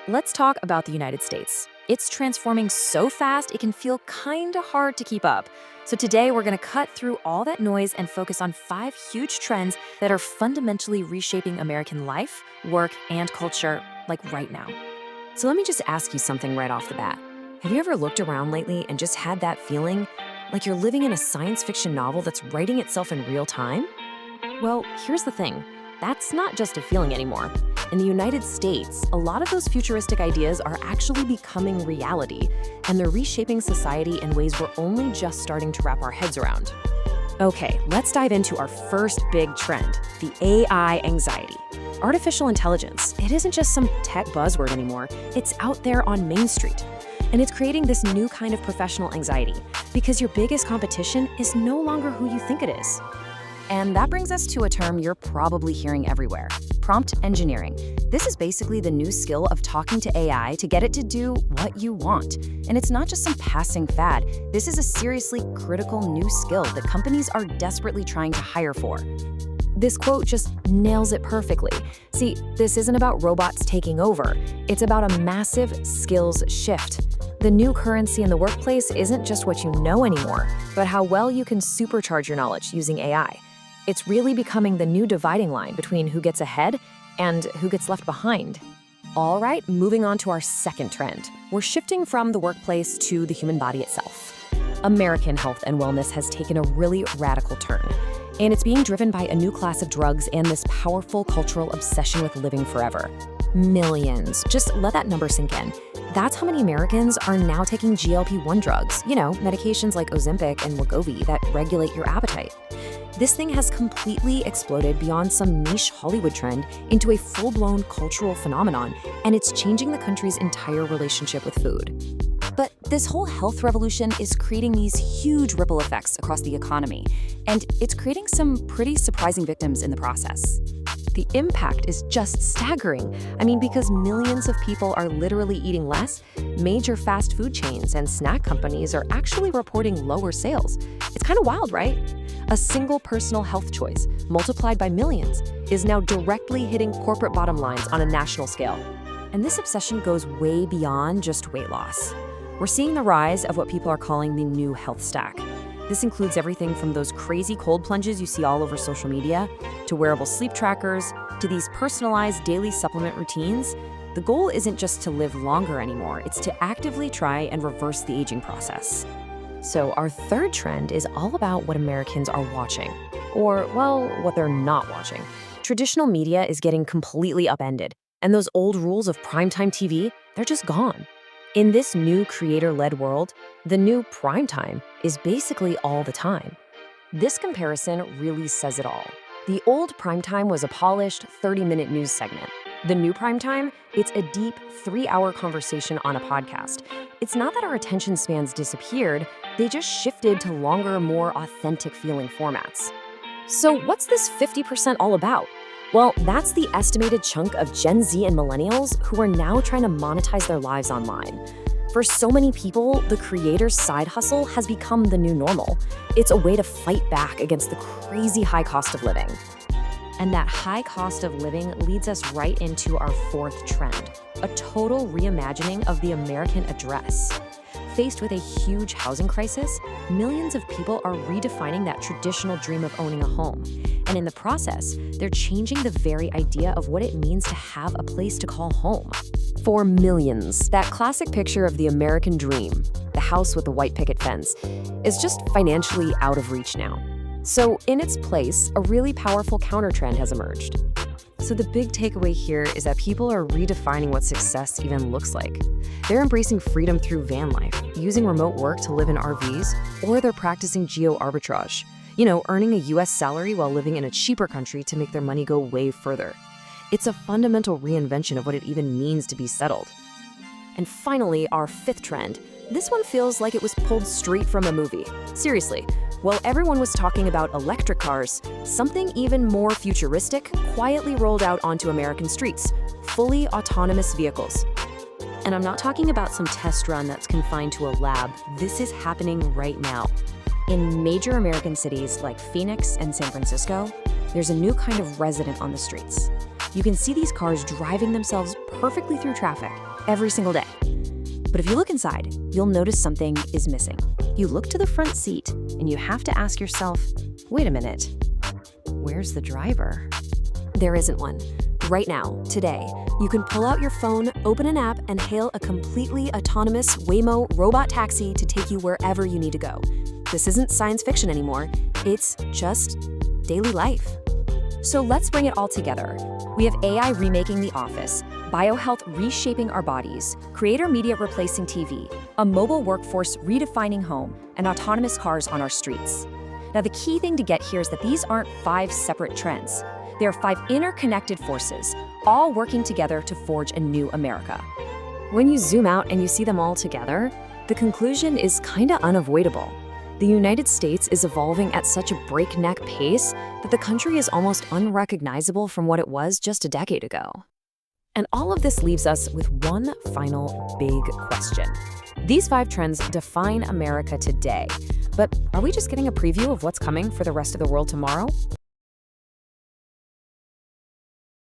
Let's talk about the United States. It's transforming so fast, it can feel kinda hard to keep up. So today, we're gonna cut through all that noise and focus on 5 huge trends that are fundamentally reshaping American life, work, and culture, like right now. So let me just ask you something right off the bat. Have you ever looked around lately and just had that feeling like you're living in a science fiction novel that's writing itself in real time? Well, here's the thing. That's not just a feeling anymore. In the United States, a lot of those futuristic ideas are actually becoming reality, and they're reshaping society in ways we're only just starting to wrap our heads around. Okay, let's dive into our first big trend, the AI anxiety. Artificial intelligence, it isn't just some tech buzzword anymore, it's out there on Main Street. And it's creating this new kind of professional anxiety, because your biggest competition is no longer who you think it is. And that brings us to a term you're probably hearing everywhere, prompt engineering. This is basically the new skill of talking to AI to get it to do what you want. And it's not just some passing fad. This is a seriously critical new skill that companies are desperately trying to hire for. This quote just nails it perfectly. See, this isn't about robots taking over. It's about a massive skills shift. The new currency in the workplace isn't just what you know anymore, but how well you can supercharge your knowledge using AI. It's really becoming the new dividing line between who gets ahead and who gets left behind. All right, moving on to our second trend. We're shifting from the workplace to the human body itself. American health and wellness has taken a really radical turn, and it's being driven by a new class of drugs and this powerful cultural obsession with living forever. Millions. Just let that number sink in. That's how many Americans are now taking GLP-1 drugs, medications like Ozempic and Wegovy that regulate your appetite. This thing has completely exploded beyond some niche Hollywood trend into a full-blown cultural phenomenon, and it's changing the country's entire relationship with food. But this whole health revolution is creating these huge ripple effects across the economy, and it's creating some pretty surprising victims in the process. The impact is just staggering. Because millions of people are literally eating less, major fast food chains and snack companies are actually reporting lower sales. It's kind of wild, right? A single personal health choice, multiplied by millions, is now directly hitting corporate bottom lines on a national scale. And this obsession goes way beyond just weight loss. We're seeing the rise of what people are calling the new health stack. This includes everything from those crazy cold plunges you see all over social media, to wearable sleep trackers, to these personalized daily supplement routines. The goal isn't just to live longer anymore, it's to actively try and reverse the aging process. So our third trend is all about what Americans are watching, or, well, what they're not watching. Traditional media is getting completely upended, and those old rules of primetime TV, they're just gone. In this new creator-led world, the new primetime is basically all the time. This comparison really says it all. The old primetime was a polished 30-minute news segment. The new primetime, it's a deep 3-hour conversation on a podcast. It's not that our attention spans disappeared, they just shifted to longer, more authentic-feeling formats. So what's this 50% all about? Well, that's the estimated chunk of Gen Z and millennials who are now trying to monetize their lives online. For so many people, the creator's side hustle has become the new normal. It's a way to fight back against the crazy high cost of living. And that high cost of living leads us right into our fourth trend, a total reimagining of the American address. Faced with a huge housing crisis, millions of people are redefining that traditional dream of owning a home. And in the process, they're changing the very idea of what it means to have a place to call home. For millions, that classic picture of the American dream, the house with the white picket fence, is just financially out of reach now. So in its place, a really powerful counter-trend has emerged. So the big takeaway here is that people are redefining what success even looks like. They're embracing freedom through van life, using remote work to live in RVs, or they're practicing geo-arbitrage, earning a US salary while living in a cheaper country to make their money go way further. It's a fundamental reinvention of what it even means to be settled. And finally, our fifth trend. This one feels like it was pulled straight from a movie. Seriously, while everyone was talking about electric cars, something even more futuristic quietly rolled out onto American streets, fully autonomous vehicles. And I'm not talking about some test run that's confined to a lab. This is happening right now. In major American cities like Phoenix and San Francisco, there's a new kind of resident on the streets. You can see these cars driving themselves perfectly through traffic, every single day. But if you look inside, you'll notice something is missing. You look to the front seat, and you have to ask yourself, wait a minute, where's the driver? There isn't one. Right now, today, you can pull out your phone, open an app, and hail a completely autonomous Waymo robot taxi to take you wherever you need to go. This isn't science fiction anymore. It's just daily life. So let's bring it all together. We have AI remaking the office, biohealth reshaping our bodies, creator media replacing TV, a mobile workforce redefining home, and autonomous cars on our streets. Now, the key thing to get here is that these aren't 5 separate trends. They are 5 interconnected forces, all working together to forge a new America. When you zoom out and you see them all together, the conclusion is kinda unavoidable. The United States is evolving at such a breakneck pace that the country is almost unrecognizable from what it was just a decade ago. And all of this leaves us with one final big question. These 5 trends define America today, but are we just getting a preview of what's coming for the rest of the world tomorrow?